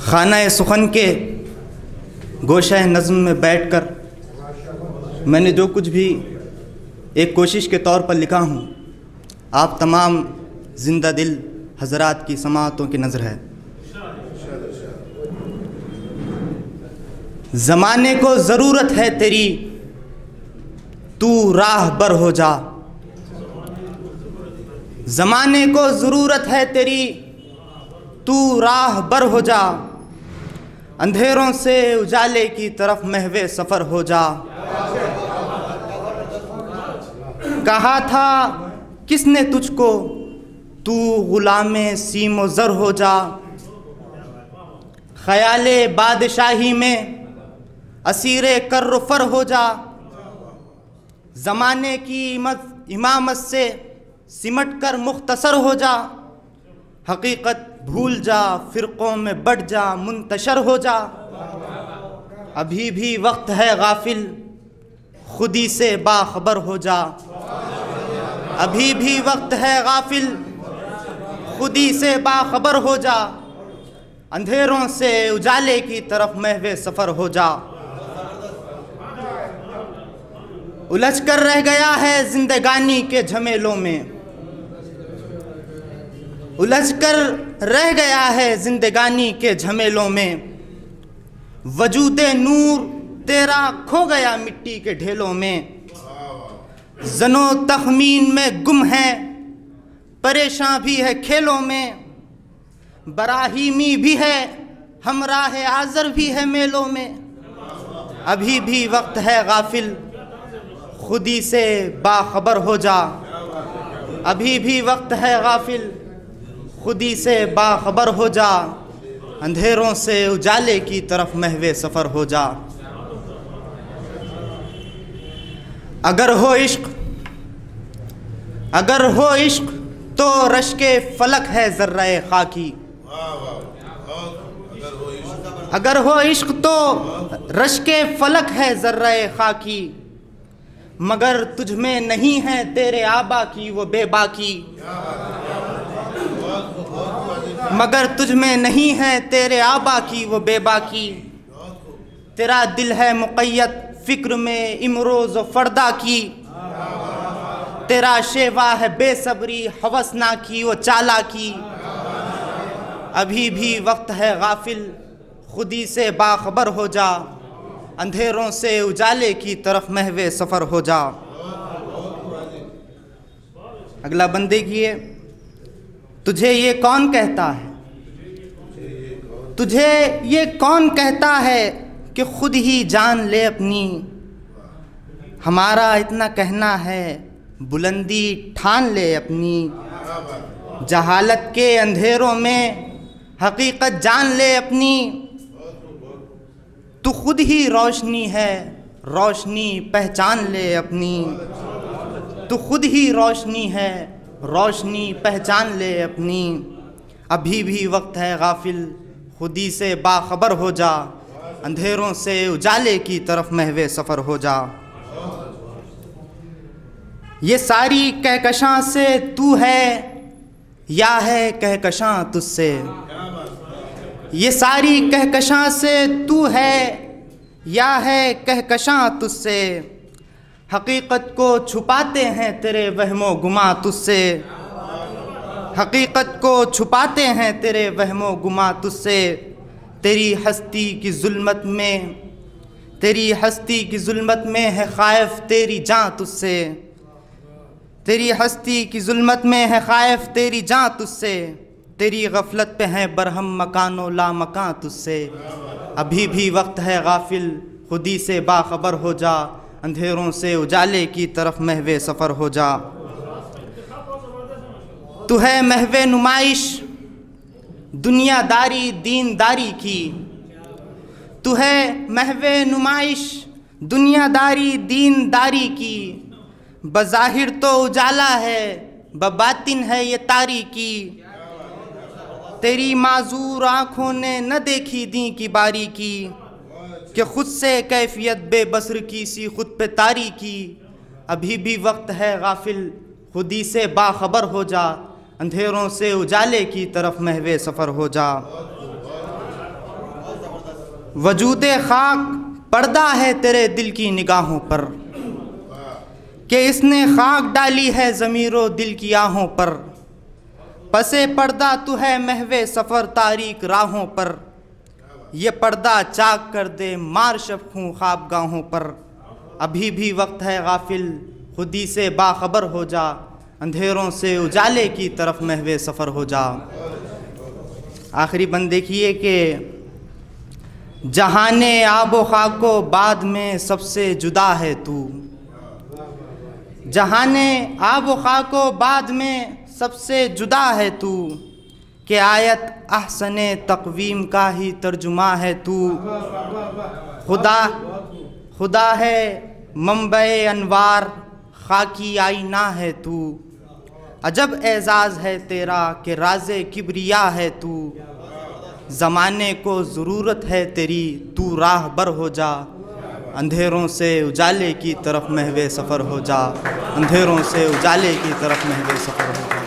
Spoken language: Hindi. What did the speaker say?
खाना सुखन के गोशा नज़्म में बैठकर मैंने जो कुछ भी एक कोशिश के तौर पर लिखा हूँ, आप तमाम ज़िंदा दिल हज़रात की समाअतों की नज़र है। ज़माने को ज़रूरत है तेरी, तू राह बर हो जा। ज़माने को ज़रूरत है तेरी, तू राह बर हो जा। अंधेरों से उजाले की तरफ महवे सफ़र हो जा। कहा था किसने तुझको, तू गुलामे सीमो ज़र हो जा। ख़याले बादशाही में असीरे कर्र फर हो जा। ज़माने की इमामत से सिमट कर मुख्तसर हो जा। हकीकत भूल जा, फ़िरक़ों में बढ़ जा, मुंतशर हो जा। अभी भी वक्त है गाफिल, खुदी से बाखबर हो जा। अभी भी वक्त है गाफिल, खुदी से बाखबर हो जा। अंधेरों से उजाले की तरफ महवे सफ़र हो जा। उलझ कर रह गया है जिंदगानी के झमेलों में, उलझ कर रह गया है जिंदगानी के झमेलों में। वजूदे नूर तेरा खो गया मिट्टी के ढेलों में। जनो तखमीन में गुम है, परेशान भी है खेलों में। बराहीमी भी है, हमराह आज़र भी है मेलों में। अभी भी वक्त है गाफिल, खुदी से बाखबर हो जा। अभी भी वक्त है गाफिल, खुदी से बाखबर हो जा। अंधेरों से उजाले की तरफ महवे सफ़र हो जा। अगर हो इश्क, अगर हो इश्क तो रश्के फलक है ज़र्रे खाकी। अगर हो इश्क तो रश्के फलक है ज़र्रे खाकी। मगर तुझ में नहीं है तेरे आबा की वो बेबाकी। मगर तुझ में नहीं है तेरे आबा की वो बेबाकी। तेरा दिल है मुक़य्यद फ़िक्र में इमरोज़ व फ़र्दा की। तेरा शेवा है बेसब्री हवसना की वो चालाकी। अभी भी वक्त है गाफिल, खुदी से बाखबर हो जा। अंधेरों से उजाले की तरफ महवे सफ़र हो जा। अगला बंदे की है, तुझे ये कौन कहता है, तुझे ये कौन कहता है कि खुद ही जान ले अपनी। हमारा इतना कहना है, बुलंदी ठान ले अपनी। जहालत के अंधेरों में हकीकत जान ले अपनी। तू खुद ही रोशनी है, रोशनी पहचान ले अपनी। तू खुद ही रोशनी है, रोशनी पहचान ले अपनी। अभी भी वक्त है गाफिल, खुदी से बाखबर हो जा। अंधेरों से उजाले की तरफ महवे सफ़र हो जा। ये सारी कहकशां से तू है या है कहकशां तुझसे। ये सारी कहकशां से तू है या है कहकशां तुझसे। हकीकत को छुपाते हैं तेरे वहमो गुमा तुझसे। हकीकत को छुपाते हैं तेरे वहमो गुमा तुझसे। तेरी हस्ती की जुल्मत में, तेरी हस्ती की जुल्मत में है खाइफ तेरी जान तुझसे। तेरी हस्ती की जुल्मत में है खाइफ तेरी जान तुझसे। तेरी गफलत पे है बरहम मकानो ला मकान तुझसे। अभी भी वक्त है गाफिल, खुदी से बाखबर हो जा। अंधेरों से उजाले की तरफ महवे सफ़र हो जा। तू है महवे नुमाइश दुनियादारी दीनदारी की। तू है महवे नुमाइश दुनियादारी दीनदारी की। बज़ाहिर तो उजाला है, बबातिन है ये तारीकी। तेरी माजूर आँखों ने न देखी दी की बारीकी। कि खुद से कैफियत बेबसर की सी खुद पे तारी की। अभी भी वक्त है गाफिल, खुदी से बाखबर हो जा। अंधेरों से उजाले की तरफ महवे सफ़र हो जा। वजूदे खाक पर्दा है तेरे दिल की निगाहों पर, कि इसने खाक डाली है ज़मीरो दिल की आहों पर। पसे पर्दा तू है महवे सफ़र तारीक राहों पर, ये पर्दा चाक कर दे मार शब खूं ख्वाबगाहों पर। अभी भी वक्त है गाफिल खुदी से बाखबर हो जा, अंधेरों से उजाले की तरफ महवे सफ़र हो जा। आखिरी बंद देखिए कि जहाने आबो खाको बाद में सबसे जुदा है तू, जहाने आबो खाको बाद में सबसे जुदा है तू, कि आयत अहसने तक़वीम का ही तर्जुमा है तू। खुदा है मंबए अनवार खाकी आईना है तू, अजब एजाज़ है तेरा कि राज़े किब्रिया है तू। ज़माने को ज़रूरत है तेरी तू राहबर हो जा, अंधेरों से उजाले की तरफ महवे सफ़र हो जा, अंधेरों से उजाले की तरफ महवे सफ़र हो जा।